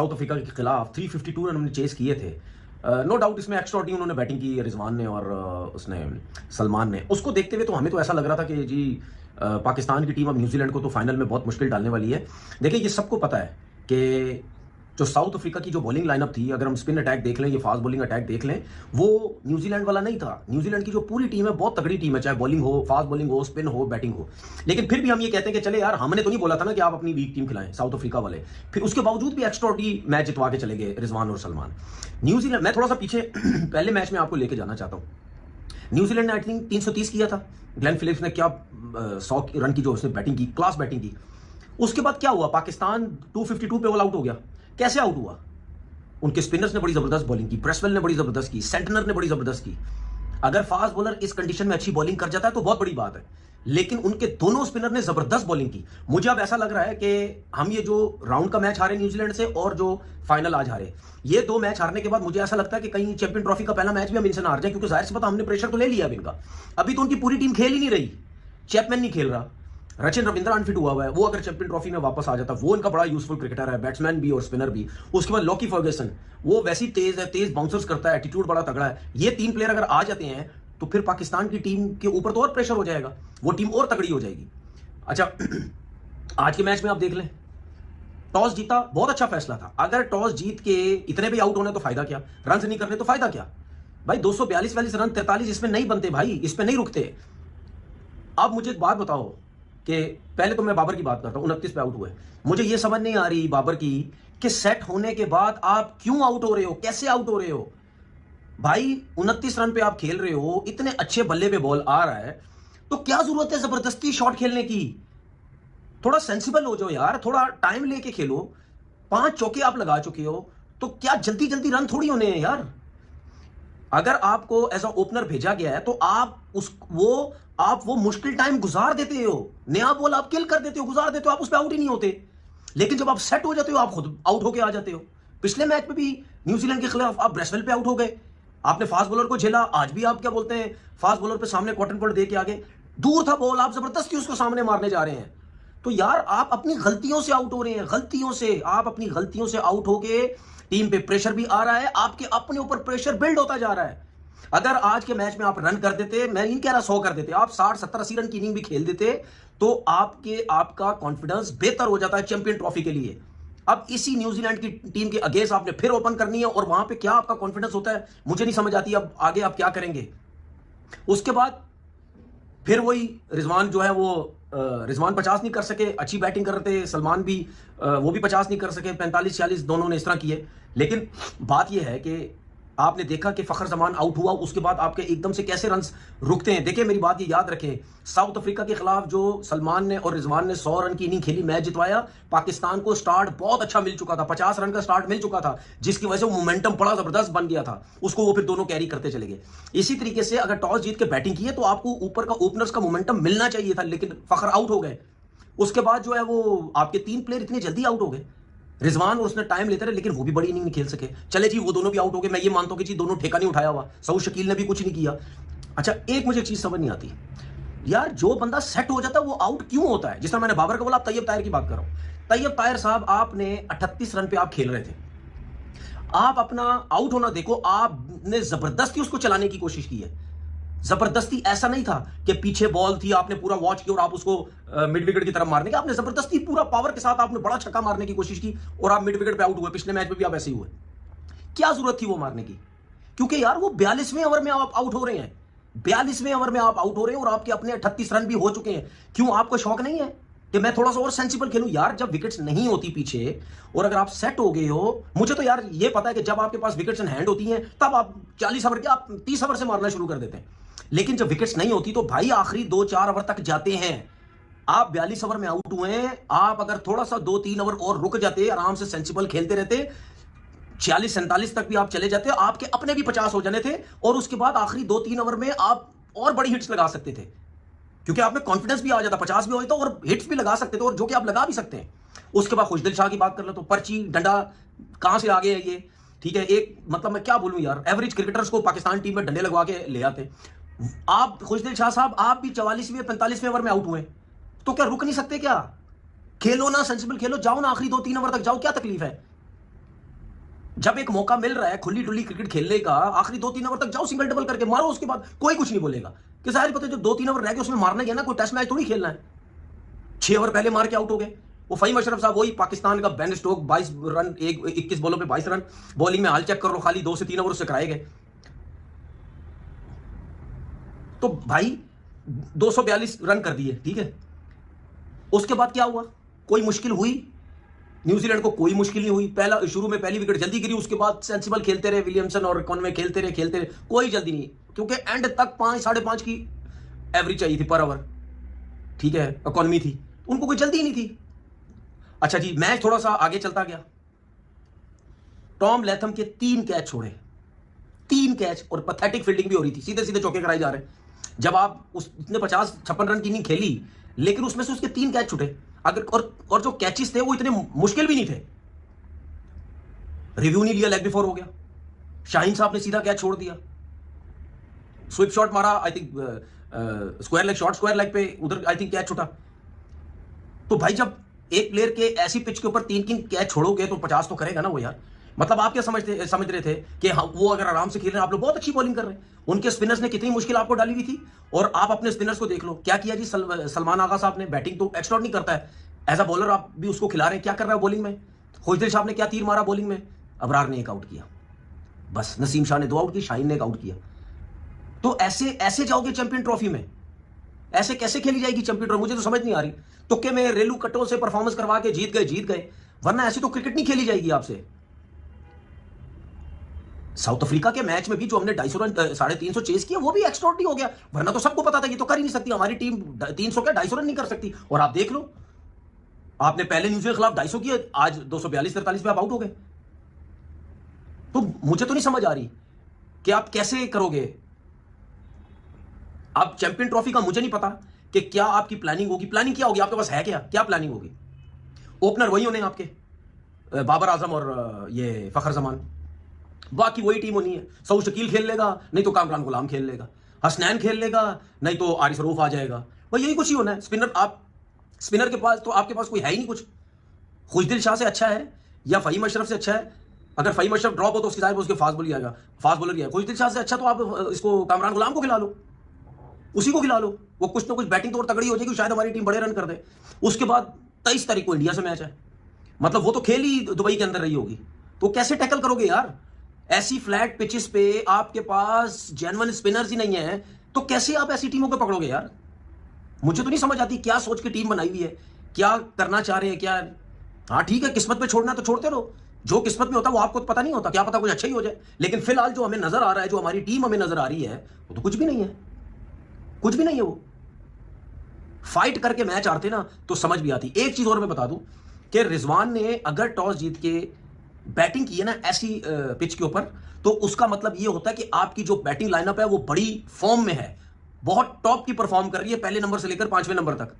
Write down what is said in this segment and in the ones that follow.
South Africa के खिलाफ 352 run हमने चेस किए थे। नो डाउट इसमें एक्स्ट्रा उन्होंने बैटिंग की, रिजवान ने और उसने सलमान ने। उसको देखते हुए तो हमें तो ऐसा लग रहा था कि जी पाकिस्तान की टीम अब न्यूजीलैंड को तो फाइनल में बहुत मुश्किल डालने वाली है। देखिए ये सबको पता है कि जो साउथ अफ्रीका की जो बॉलिंग लाइनअप थी, अगर हम स्पिन अटैक देख लें, ये फास्ट बॉलिंग अटैक देख लें, वो न्यूजीलैंड वाला नहीं था। न्यूजीलैंड की जो पूरी टीम है बहुत तगड़ी टीम है, चाहे बॉलिंग हो, फास्ट बॉलिंग हो, स्पिन हो, बैटिंग हो। लेकिन फिर भी हम ये कहते हैं कि चले यार, हमने तो नहीं बोला था ना कि आप अपनी वीक टीम खिलाएं साउथ अफ्रीका वाले। फिर उसके बावजूद भी एक्स्ट्रा मैच जितवा के चले गए रिजवान और सलमान। न्यूजीलैंड, मैं थोड़ा सा पीछे पहले मैच में आपको लेके जाना चाहता हूँ। न्यूजीलैंड ने आई थिंक 330 किया था। ग्लेन फिलिप्स ने क्या 100 रन की जो उसने बैटिंग की, क्लास बैटिंग की। उसके बाद क्या हुआ, पाकिस्तान 252 पे ऑल आउट हो गया। कैसे आउट हुआ? उनके स्पिनर्स ने बड़ी जबरदस्त बॉलिंग की, ब्रेसवेल ने बड़ी जबरदस्त की, सेंटनर ने बड़ी जबरदस्त की। अगर फास्ट बॉलर इस कंडीशन में अच्छी बॉलिंग कर जाता है तो बहुत बड़ी बात है, लेकिन उनके दोनों स्पिनर ने जबरदस्त बॉलिंग की। मुझे अब ऐसा लग रहा है कि हम ये जो राउंड का मैच हारे न्यूजीलैंड से और जो फाइनल आज हारे, ये दो मैच हारने के बाद मुझे ऐसा लगता है कि कहीं चैंपियन ट्रॉफी का पहला मैच भी हम इनसे ना हार जाए, क्योंकि जाहिर सी बात हमने प्रेशर तो ले लिया अब इनका। अभी तो उनकी पूरी टीम खेल ही नहीं रही, चैपमैन नहीं खेल रहा, रचिन रविंद्र अनफिट हुआ हुआ है। वो अगर चैंपियन ट्रॉफी में वापस आ जाता, वो इनका बड़ा यूजफुल क्रिकेटर है, बैट्समैन भी और स्पिनर भी। उसके बाद लॉकी फर्गसन, वो वैसी तेज है, तेज बाउंसर्स करता है, एटीट्यूड बड़ा तगड़ा है। ये तीन प्लेयर अगर आ जाते हैं तो फिर पाकिस्तान की टीम के ऊपर तो और प्रेशर हो जाएगा, वो टीम और तगड़ी हो जाएगी। अच्छा आज के मैच में आप देख लें, टॉस जीता, बहुत अच्छा फैसला था। अगर टॉस जीत के इतने भी आउट होने तो फायदा क्या, रन नहीं करने तो फायदा क्या भाई। 242 रन 43 इसमें नहीं बनते भाई, इस पे नहीं रुकते। अब मुझे एक बात बताओ कि पहले तो मैं बाबर की बात करता हूं, 29 पे आउट हुए। मुझे यह समझ नहीं आ रही बाबर की कि सेट होने के बाद आप क्यों आउट हो रहे हो, कैसे आउट हो रहे हो भाई। 29 रन पे आप खेल रहे हो, इतने अच्छे बल्ले पे बॉल आ रहा है, तो क्या जरूरत है जबरदस्ती शॉट खेलने की। थोड़ा सेंसिबल हो जाओ यार, थोड़ा टाइम लेके खेलो। 5 चौके आप लगा चुके हो, तो क्या जल्दी जल्दी रन थोड़ी होने हैं यार। अगर आपको एज अ ओपनर भेजा गया है तो आप वो मुश्किल टाइम गुजार देते हो, नया बॉल आप किल कर देते हो, गुजार देते हो, आप उस पर आउट ही नहीं होते। लेकिन जब आप सेट हो जाते हो, आप खुद आउट होके आ जाते हो। पिछले मैच में भी न्यूजीलैंड के खिलाफ आप ब्रेसवेल पे आउट हो गए, आपने फास्ट बॉलर को झेला। आज भी आप क्या बोलते हैं, फास्ट बॉलर पे सामने कॉटन बॉल दे के आगे, दूर था बॉल, आप जबरदस्ती उसको सामने मारने जा रहे हैं। तो यार आप अपनी गलतियों से आउट हो रहे हैं, गलतियों से आप अपनी गलतियों से आउट होके टीम पे प्रेशर भी आ रहा है, आपके अपने ऊपर प्रेशर बिल्ड होता जा रहा है। अगर आज के मैच में आप रन कर देते, मैं नहीं कह रहा 100 कर देते, आप 60 70 80 रन की इनिंग भी खेल देते, तो आपका कॉन्फिडेंस बेहतर हो जाता है चैंपियन ट्रॉफी के लिए। अब इसी न्यूजीलैंड की टीम के अगेंस्ट आपने फिर ओपन करनी है, और वहां पे क्या आपका कॉन्फिडेंस होता है मुझे नहीं समझ आती। अब आगे आप क्या करेंगे? उसके बाद फिर वही रिजवान जो है वो रिजवान 50 नहीं कर सके, अच्छी बैटिंग कर रहे थे। सलमान भी वो भी 50 नहीं कर सके, 45 46 दोनों ने इस तरह किए। लेकिन बात यह है कि आपने देखा कि फखर जमान आउट हुआ, उसके बाद आपके एकदम से कैसे रन रुकते हैं। देखिए मेरी बात ये याद रखें, साउथ अफ्रीका के खिलाफ जो सलमान ने और रिजवान ने 100 रन की इनिंग खेली, मैच जितवाया, पाकिस्तान को स्टार्ट बहुत अच्छा मिल चुका था, 50 रन का स्टार्ट मिल चुका था, जिसकी वजह से मोमेंटम बड़ा जबरदस्त बन गया था, उसको वो फिर दोनों कैरी करते चले गए। इसी तरीके से अगर टॉस जीत के बैटिंग की है तो आपको ऊपर का ओपनर्स का मोमेंटम मिलना चाहिए था, लेकिन फखर आउट हो गए। उसके बाद जो है वो आपके 3 प्लेयर इतने जल्दी आउट हो गए। रिजवान और उसने टाइम लेते रहे, लेकिन वो भी बड़ी इनिंग नहीं खेल सके। चले जी वो दोनों भी आउट हो गए, मैं ये मानता हूं कि जी दोनों ठेका नहीं उठाया हुआ, सऊद शकील ने भी कुछ नहीं किया। अच्छा एक मुझे एक चीज समझ नहीं आती यार, जो बंदा सेट हो जाता है वो आउट क्यों होता है? जिस तरह मैंने बाबर को बोला, आप तैयब ताहिर की बात कर रहा हूं। तैयब ताहिर साहब, आपने 38 रन पे आप खेल रहे थे, आप अपना आउट होना देखो, आपने जबरदस्ती उसको चलाने की कोशिश की है। जबरदस्ती ऐसा नहीं था कि पीछे बॉल थी, आपने पूरा वॉच किया और आप उसको मिड विकेट की तरफ मारने की, आपने जबरदस्ती पूरा पावर के साथ आपने बड़ा छक्का मारने की कोशिश की और आप मिड विकेट पे आउट हुए। पिछले मैच में भी आप ऐसे ही हुए। क्या जरूरत थी वो मारने की? क्योंकि यार वो 42वें ओवर में आप आउट हो रहे हैं, 42वें ओवर में आप आउट हो रहे हैं और आपके अपने 38 रन भी हो चुके हैं। क्यों आपको शौक नहीं है कि मैं थोड़ा सा और सेंसिबल खेलूं? यार जब विकेट्स नहीं होती पीछे और अगर आप सेट हो गए हो, मुझे तो यार ये पता है कि जब आपके पास विकेट्स इन हैंड होती हैं तब आप 40 ओवर के, आप 30 ओवर से मारना शुरू कर देते हैं। लेकिन जब विकेट्स नहीं होती तो भाई आखिरी 2-4 ओवर तक जाते हैं। आप 42 ओवर में आउट हुए हैं, आप अगर थोड़ा सा 2-3 ओवर और रुक जाते, आराम से सेंसिबल खेलते रहते, 46-47 तक भी आप चले जाते, आपके अपने भी 50 हो जाने थे, और उसके बाद आखिरी 2-3 ओवर में आप और बड़ी हिट्स लगा सकते थे, क्योंकि आप में कॉन्फिडेंस भी आ जाता, 50 भी हो जाता और हिट्स भी लगा सकते थे, और जो कि आप लगा भी सकते हैं। उसके बाद खुशदिल शाह की बात कर लो तो पर्ची डंडा कहां से आ गए है ये, ठीक है। एक मतलब मैं क्या बोलूं यार, एवरेज क्रिकेटर्स को पाकिस्तान टीम में डंडे लगवा के ले आते। आप खुशदिल शाह साहब, आप भी 44वें 45वें ओवर में आउट हुए, तो क्या रुक नहीं सकते? क्या खेलो ना, सेंसिबल खेलो, जाओ ना आखिरी 2-3 ओवर तक जाओ, क्या तकलीफ है? जब एक मौका मिल रहा है खुली डुली क्रिकेट खेलने का, आखिरी 2-3 ओवर तक जाओ, सिंगल डबल करके मारो, उसके बाद कोई कुछ नहीं बोलेगा कि जाहिर पता है जो 2-3 ओवर रह गए उसमें मारना ही है ना, कोई टेस्ट मैच थोड़ी खेलना है। 6 ओवर पहले मार के आउट हो गए। वो फहीम अशरफ साहब, वही पाकिस्तान का बेन स्टोक, 22 रन, 21 बॉलों पे 22 रन, बॉलिंग में हाल चेक कर लो, खाली 2 से 3 ओवर उससे कराए गए। तो भाई 242 रन कर दिए, ठीक है। उसके बाद क्या हुआ? कोई मुश्किल हुई? न्यूजीलैंड को कोई मुश्किल नहीं हुई। पहला शुरू में पहली विकेट जल्दी गिरी, उसके बाद सेंसिबल खेलते रहे विलियमसन और कॉनवे, खेलते रहे, कोई जल्दी नहीं, क्योंकि एंड तक 5 साढ़े 5 की एवरेज चाहिए थी पर ओवर, ठीक है, इकोनॉमी थी, उनको कोई जल्दी नहीं थी। अच्छा जी, मैच थोड़ा सा आगे चलता गया। टॉम लैथम के 3 कैच छोड़े, 3 कैच, और पैथेटिक फील्डिंग भी हो रही थी, सीधे सीधे चौके कराए जा रहे। जब आप उसने 50-56 रन की इनिंग खेली, लेकिन उसमें से उसके 3 कैच छूटे। अगर और जो कैचेस थे वो इतने मुश्किल भी नहीं थे। रिव्यू नहीं लिया, लेग बिफोर हो गया। शाहीन साहब ने सीधा कैच छोड़ दिया, स्विप शॉट मारा, I think square leg, short square leg पे, उधर आई थिंक कैच छूटा। तो भाई जब एक प्लेयर के ऐसी पिच के ऊपर 3 कैच छोड़ोगे तो 50 तो करेगा ना वो यार। मतलब आप क्या समझ रहे थे कि हम वो अगर आराम से खेल रहे हैं, आप लोग बहुत अच्छी बॉलिंग कर रहे हैं, उनके स्पिनर्स ने कितनी मुश्किल आपको डाली हुई थी। और आप अपने स्पिनर्स को देख लो क्या किया जी। सलमान आगा साहब ने, बैटिंग तो एक्स्ट्रा नहीं करता है, एज अ बॉलर आप भी उसको खिला रहे हैं, क्या कर रहा है बॉलिंग में। खुशदिल साहब ने क्या तीर मारा बॉलिंग में, अबरार ने 1 आउट किया, बस। नसीम शाह ने 2 आउट की, शाहीन ने 1 आउट किया। तो ऐसे ऐसे जाओगे चैंपियन ट्रॉफी में? ऐसे कैसे खेली जाएगी चैंपियन ट्रॉफी? मुझे तो समझ नहीं आ रही। तुक्के में रेलू कट्टों से परफॉर्मेंस करवा के जीत गए, वरना ऐसी तो क्रिकेट नहीं खेली जाएगी आपसे। साउथ अफ्रीका के मैच में भी जो हमने 250 रन 350 चेस किया, वो भी एक्स्ट्राऑर्डिनरी हो गया, वरना तो सबको पता था ये तो कर ही नहीं सकती हमारी टीम, 300 क्या 250 रन नहीं कर सकती। और आप देख लो, आपने पहले न्यूजीलैंड के खिलाफ 250 किए, आज 242-43 पे आप आउट हो गए। तो मुझे तो नहीं समझ आ रही कि आप कैसे करोगे। आप चैंपियन ट्रॉफी का मुझे नहीं पता कि क्या आपकी प्लानिंग होगी। प्लानिंग क्या होगी आपके पास, है क्या प्लानिंग होगी? ओपनर वही होने आपके, बाबर आजम और ये फखर जमान, बाकी वही टीम होनी है। सऊद शकील खेल लेगा, नहीं तो कामरान गुलाम खेल लेगा, हसनैन खेल लेगा, नहीं तो आरिस रऊफ आ जाएगा, भाई यही कुछ ही होना है। स्पिनर के पास तो आपके पास कोई है ही नहीं कुछ। खुशदिल शाह से अच्छा है या फहीम अशरफ से अच्छा है? अगर फहीम अशरफ ड्रॉप हो तो उसकी उसके फास्ट बॉलर आएगा, फास्ट बॉलर ही है। खुशदिल शाह से अच्छा तो आप इसको कामरान गुलाम को खिला लो, उसी को खिला लो, वो कुछ ना कुछ बैटिंग तो और तगड़ी हो जाएगी, शायद हमारी टीम बड़े रन कर दे। उसके बाद 23 तारीख को इंडिया से मैच है, मतलब वो तो खेल ही दुबई के अंदर रही होगी, तो कैसे टैकल करोगे यार? ऐसी फ्लैट पिचेस पे आपके पास जेन्युइन स्पिनर्स ही नहीं है, तो कैसे आप ऐसी टीमों को पकड़ोगे यार? मुझे तो नहीं समझ आती क्या सोच के टीम बनाई हुई है, क्या करना चाह रहे हैं क्या। हाँ ठीक है, किस्मत पे छोड़ना तो छोड़ते रहो, जो किस्मत में होता है वो आपको पता नहीं होता, क्या पता कुछ अच्छा ही हो जाए। लेकिन फिलहाल जो हमें नजर आ रहा है, जो हमारी टीम हमें नजर आ रही है, वो तो कुछ भी नहीं है, कुछ भी नहीं है। वो फाइट करके मैच हारते ना तो समझ भी आती। एक चीज और मैं बता दूं कि रिजवान ने अगर टॉस जीत के बैटिंग की है ना ऐसी पिच के ऊपर, तो उसका मतलब ये होता है कि आपकी जो बैटिंग लाइनअप है वो बड़ी फॉर्म में है, बहुत टॉप की परफॉर्म कर रही है, पहले नंबर से लेकर 5वें नंबर तक,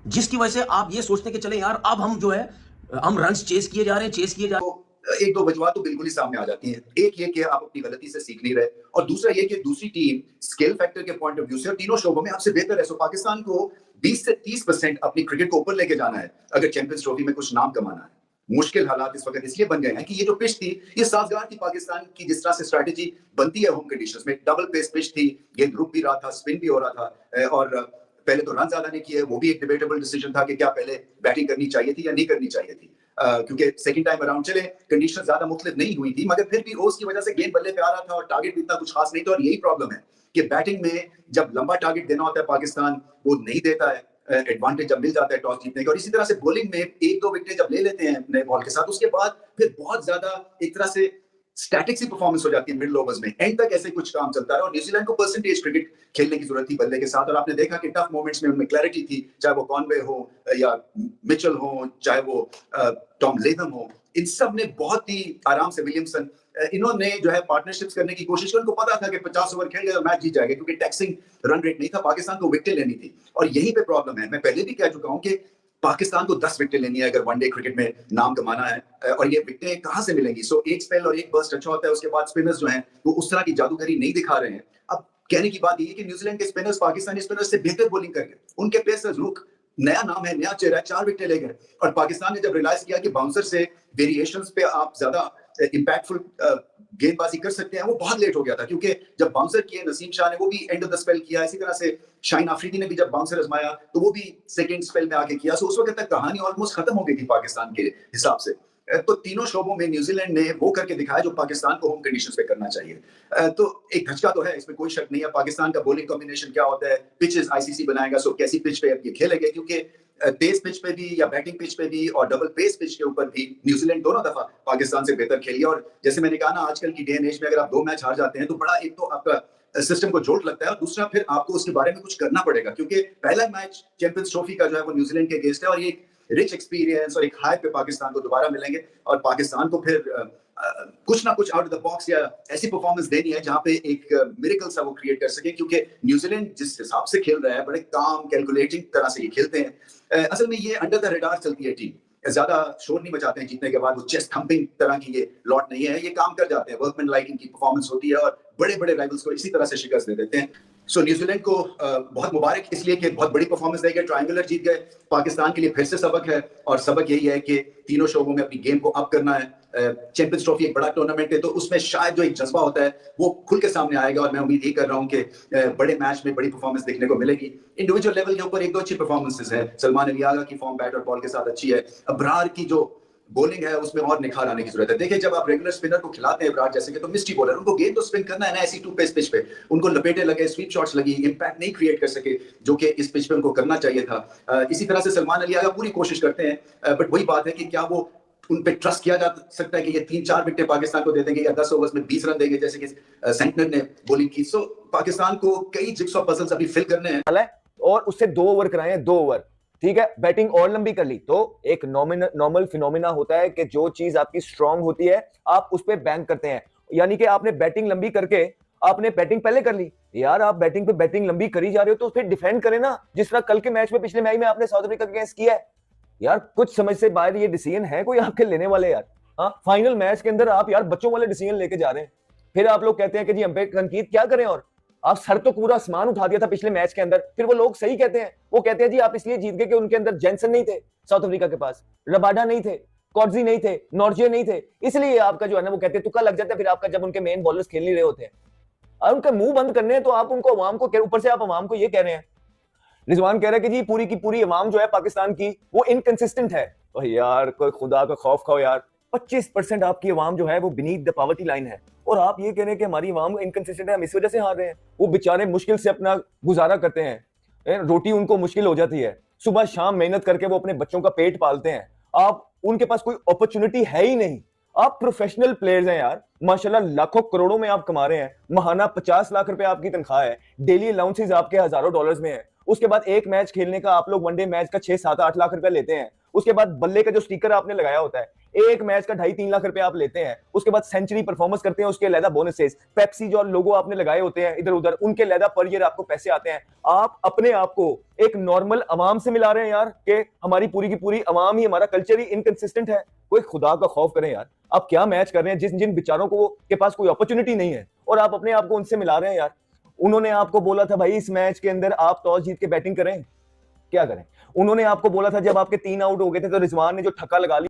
जिसकी वजह से आप ये सोचते कि चले यार अब हम जो है हम रन चेस किए जा रहे हैं। तो एक दो वजूहत तो बिल्कुल ही सामने आ जाती हैं। एक ये कि आप अपनी गलती से सीख नहीं रहे, और दूसरा ये कि दूसरी टीम स्किल फैक्टर के पॉइंट ऑफ व्यू से और तीनों शोबों में आपसे बेहतर है। सो पाकिस्तान को 20 से 30% अपनी क्रिकेट को ऊपर लेके जाना है अगर चैंपियंस ट्रॉफी में कुछ नाम कमाना है। मुश्किल हालात इस वक्त इसलिए बन गए हैं कि ये जो पिच थी ये साजगार थी पाकिस्तान की, जिस तरह से स्ट्रैटेजी बनती है होम कंडीशंस में। डबल पेस पिच थी, गेंद रुक भी रहा था, स्पिन भी हो रहा था, और पहले तो रन ज्यादा नहीं किए, वो भी एक डिबेटेबल डिसीजन था कि क्या पहले बैटिंग करनी चाहिए थी या नहीं करनी चाहिए थी, क्योंकि सेकंड टाइम अराउंड चले कंडीशन ज्यादा मुख्तलिफ नहीं हुई थी, मगर फिर भी ओस की वजह से गेंद बल्ले पे आ रहा था और टारगेट भी इतना कुछ खास नहीं था। और यही प्रॉब्लम है कि बैटिंग में जब लंबा टारगेट देना होता है पाकिस्तान वो नहीं देता है, एडवांटेज जब मिल जाता है टॉस जीतने का। और इसी तरह से बॉलिंग में 1-2 विकेट जब ले लेते हैं नए बॉल के साथ, उसके बाद फिर बहुत ज्यादा एक तरह से स्टैटिक सी परफॉर्मेंस हो जाती है मिडिल ओवर्स में, एंड तक ऐसे कुछ काम चलता है। और न्यूजीलैंड को परसेंटेज क्रिकेट खेलने की जरूरत थी बल्ले के साथ, और आपने देखा कि टफ मोमेंट्स में उनमें क्लैरिटी थी, चाहे वो कॉनवे हो या मिचेल हो, चाहे वो टॉम लेथम हो, इन सब ने बहुत ही आराम से, विलियमसन, इन्होंने जो है पार्टनरशिप्स करने की कोशिश की। उनको पता था कि 50 ओवर खेल गए तो मैच जीत जाएगा, क्योंकि टैक्सिंग रन रेट नहीं था, पाकिस्तान को विकेट लेनी थी। और यहीं पे प्रॉब्लम है, मैं पहले भी कह चुका हूं कि पाकिस्तान को 10 विकेट लेनी है अगर वनडे क्रिकेट में नाम कमाना है, और ये विकेटें कहां से मिलेंगी? सो एक स्पेल और एक बर्स्ट अच्छा होता है, उसके बाद स्पिनर्स जो हैं वो उस तरह की जादूगरी नहीं दिखा रहे हैं। अब कहने की बात ये है कि न्यूजीलैंड के स्पिनर्स पाकिस्तानी स्पिनर्स से बेहतर बॉलिंग करके, उनके पेसर्स रुक नया नाम है, नया चेहरा है, 4 विकेट ले गए। और पाकिस्तान ने जब रियलाइज किया कि बाउंसर से वेरिएशंस पे आप ज्यादा इंपैक्टफुल गेंदबाजी कर सकते हैं, वो बहुत लेट हो गया था, क्योंकि जब बाउंसर किए नसीम शाह ने, वो भी एंड ऑफ द स्पेल किया। इसी तरह से शाहीन आफरीदी ने भी जब बाउंसर आजमाया तो वो भी सेकंड स्पेल में आके किया। सो उस वक्त तक कहानी ऑलमोस्ट खत्म हो गई थी पाकिस्तान के हिसाब से। तो तीनों शोबों में न्यूजीलैंड ने वो करके दिखाया जो पाकिस्तान को होम कंडीशंस पे करना चाहिए। तो एक धचका तो है, इसमें कोई शक नहीं है। पाकिस्तान का बॉलिंग कॉम्बिनेशन क्या होता है, पिचेस आईसीसी बनाएगा, सो कैसी पिच पे अब ये खेलेंगे, क्योंकि तेज पिच पे भी या बैटिंग पिच पे भी और डबल पेस पिच के ऊपर भी न्यूजीलैंड दोनों दफा पाकिस्तान से बेहतर खेली है। और जैसे मैंने कहा ना, आजकल की डे एंड एज में अगर आप 2 मैच हार जाते हैं तो बड़ा, एक तो आपका सिस्टम को जोट लगता है, और दूसरा फिर आपको उसके बारे में कुछ करना पड़ेगा, क्योंकि पहला मैच चैंपियंस ट्रॉफी का जो है वो न्यूजीलैंड के अगेंस्ट है, और ये रिच एक्सपीरियंस और एक हाई पे पाकिस्तान को दोबारा मिलेंगे, और पाकिस्तान को फिर कुछ ना कुछ आउट ऑफ द बॉक्स या ऐसी परफॉर्मेंस देनी है जहां पे एक मिरेकल सा वो क्रिएट कर सके, क्योंकि न्यूजीलैंड जिस हिसाब से खेल रहा है, बड़े काम कैलकुलेटिंग तरह से ये खेलते हैं। असल में ये अंडर द रडार चलती है टीम, ज्यादा शोर नहीं मचाते हैं जीतने के बाद, वो चेस्ट थंपिंग तरह की ये लॉट नहीं है, ये काम कर जाते हैं, वर्कमैन लाइक इनकी परफॉर्मेंस होती है, और बड़े बड़े राइवल्स को इसी तरह से शिकस्त दे देते हैं। सो न्यूजीलैंड को बहुत मुबारक इसलिए कि बहुत बड़ी परफॉर्मेंस देके ट्रायंगुलर जीत गए। पाकिस्तान के लिए फिर से सबक है, और सबक यही है कि तीनों शोबों में अपनी गेम को अप करना है। चैंपियंस ट्रॉफी एक बड़ा टूर्नामेंट है, तो उसमें शायद जो एक जज्बा होता है वो खुल के सामने आएगा, और मैं उम्मीद यही कर रहा हूँ कि बड़े मैच में बड़ी परफॉर्मेंस देखने को मिलेगी। इंडिविजुअल लेवल के ऊपर एक दो अच्छी परफॉर्मेंसेस है। सलमान अली आगा की फॉर्म बैट और बॉल के साथ अच्छी है। अबरार की जो बॉलिंग है उसमें और निखार आने की जरूरत है। देखिए, जब आप रेगुलर स्पिनर को खिलाते हैं अबरार जैसे कि, तो मिस्ट्री बॉलर, उनको गेंद तो स्पिन करना है ना, ऐसी 2 पेस पिच पे उनको लपेटे लगे, स्वीप शॉट्स लगी, इंपैक्ट नहीं क्रिएट कर सके, जो कि इस पिच पे उनको करना चाहिए था। इसी तरह से सलमान अली आगा पूरी कोशिश करते हैं, बट वही बात है कि क्या वो उन पे ट्रस्ट किया जा सकता है कि ये 3-4 विकेट पाकिस्तान को दे देंगे या 10 ओवर्स में 20 रन देंगे, जैसे कि सेंटनर ने बॉलिंग की। सो पाकिस्तान को कई जिग्सॉ पजल्स अभी फिल करने हैं, और उससे 2 ओवर कराए हैं, 2 ओवर, ठीक है, बैटिंग और लंबी कर ली। तो एक नॉर्मल फिनोमिना होता है कि जो चीज आपकी स्ट्रांग होती है आप उस पर बैंक करते हैं, यानी कि आपने बैटिंग लंबी करके आपने बैटिंग पहले कर ली। यार, आप बैटिंग पे बैटिंग लंबी करी जा रहे हो तो फिर डिफेंड करें ना, जिस तरह कल के मैच में, पिछले मैच में आपने साउथ अफ्रीका के अगेंस्ट किया है। यार, कुछ समझ से बाहर ये डिसीजन है कोई आपके लेने वाले? यार, हाँ, फाइनल मैच के अंदर आप यार बच्चों वाले डिसीजन लेके जा रहे हैं। फिर आप लोग कहते हैं कि जी अंपायर तनकीद क्या करें, और आप सर तो पूरा आसमान उठा दिया था पिछले मैच के अंदर। फिर वो लोग सही कहते हैं, वो कहते हैं जी आप इसलिए जीत गए कि उनके अंदर जेंसन नहीं थे, साउथ अफ्रीका के पास रबाडा नहीं थे, कॉर्जी नहीं थे, नॉर्जे नहीं थे, इसलिए आपका जो है ना वो कहते हैं तुक्का लग जाता है। फिर आपका जब उनके मेन बॉलर्स खेल नहीं रहे होते हैं और उनका मुंह बंद करने हैं, तो आप उनको अवाम को, ऊपर से आप अवाम को ये कह रहे हैं। रिजवान कह रहे हैं कि जी पूरी की पूरी अवाम जो है पाकिस्तान की वो इनकंसिस्टेंट है। तो यार, कोई खुदा का खौफ खाओ यार, 25% आपकी अवाम जो है वो बीनीथ द पॉवर्टी लाइन है, और आप ये कह रहे हैं कि हमारी अवाम इनकंसिस्टेंट है, हम इस वजह से हार रहे हैं। वो बेचारे मुश्किल से अपना गुजारा करते हैं, रोटी उनको मुश्किल हो जाती है, सुबह शाम मेहनत करके वो अपने बच्चों का पेट पालते हैं। आप उनके पास कोई अपॉर्चुनिटी है ही नहीं। आप प्रोफेशनल प्लेयर्स हैं यार, माशाल्लाह लाखों करोड़ों में आप कमा रहे हैं, महाना 50 लाख रुपए आपकी तनख्वाह है, डेली अलाउंसेस आपके हजारों डॉलर्स में है। उसके बाद एक मैच खेलने का आप लोग वनडे मैच का 6-7-8 लाख रुपए लेते हैं। उसके बाद बल्ले का जो स्टिकर आपने लगाया होता है, एक मैच का 2.5-3 लाख रुपए आप लेते हैं। उसके बाद सेंचुरी परफॉर्मेंस करते हैं, उसके अलग बोनसेस, पेप्सी जो लोगो आपने लगाए होते हैं इधर उधर, उनके अलग पर ईयर आपको पैसे आते हैं। आप अपने आप को एक नॉर्मल अवाम से मिला रहे हैं यार, कि हमारी पूरी की पूरी अवाम ही, हमारा कल्चर ही इनकंसिस्टेंट है। कोई खुदा का खौफ करें यार, आप क्या मैच कर रहे हैं जिन बेचारों को के पास कोई अपॉर्चुनिटी नहीं है, और आप अपने आप को उनसे मिला रहे हैं यार। उन्होंने आपको बोला था भाई इस मैच के अंदर आप टॉस जीत के बैटिंग करें, क्या करें? उन्होंने आपको बोला था जब आपके 3 आउट हो गए थे तो रिजवान ने जो ठक्का लगा लिया।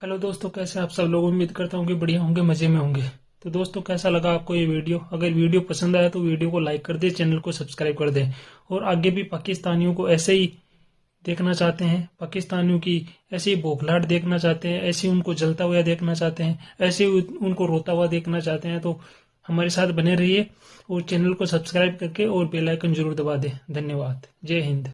हेलो दोस्तों, कैसे आप सब लोग? उम्मीद करता हूँ कि बढ़िया होंगे, मजे में होंगे। तो दोस्तों, कैसा लगा आपको ये वीडियो? अगर वीडियो पसंद आया तो वीडियो को लाइक कर दे, चैनल को सब्सक्राइब कर दे, और आगे भी पाकिस्तानियों को ऐसे ही देखना चाहते हैं, पाकिस्तानियों की ऐसी बौखलाहट देखना चाहते हैं, ऐसे उनको जलता हुआ देखना चाहते हैं, ऐसे उनको रोता हुआ देखना चाहते हैं, तो हमारे साथ बने रहिए और चैनल को सब्सक्राइब करके और बेल आइकन जरूर दबा दें। धन्यवाद। जय हिंद।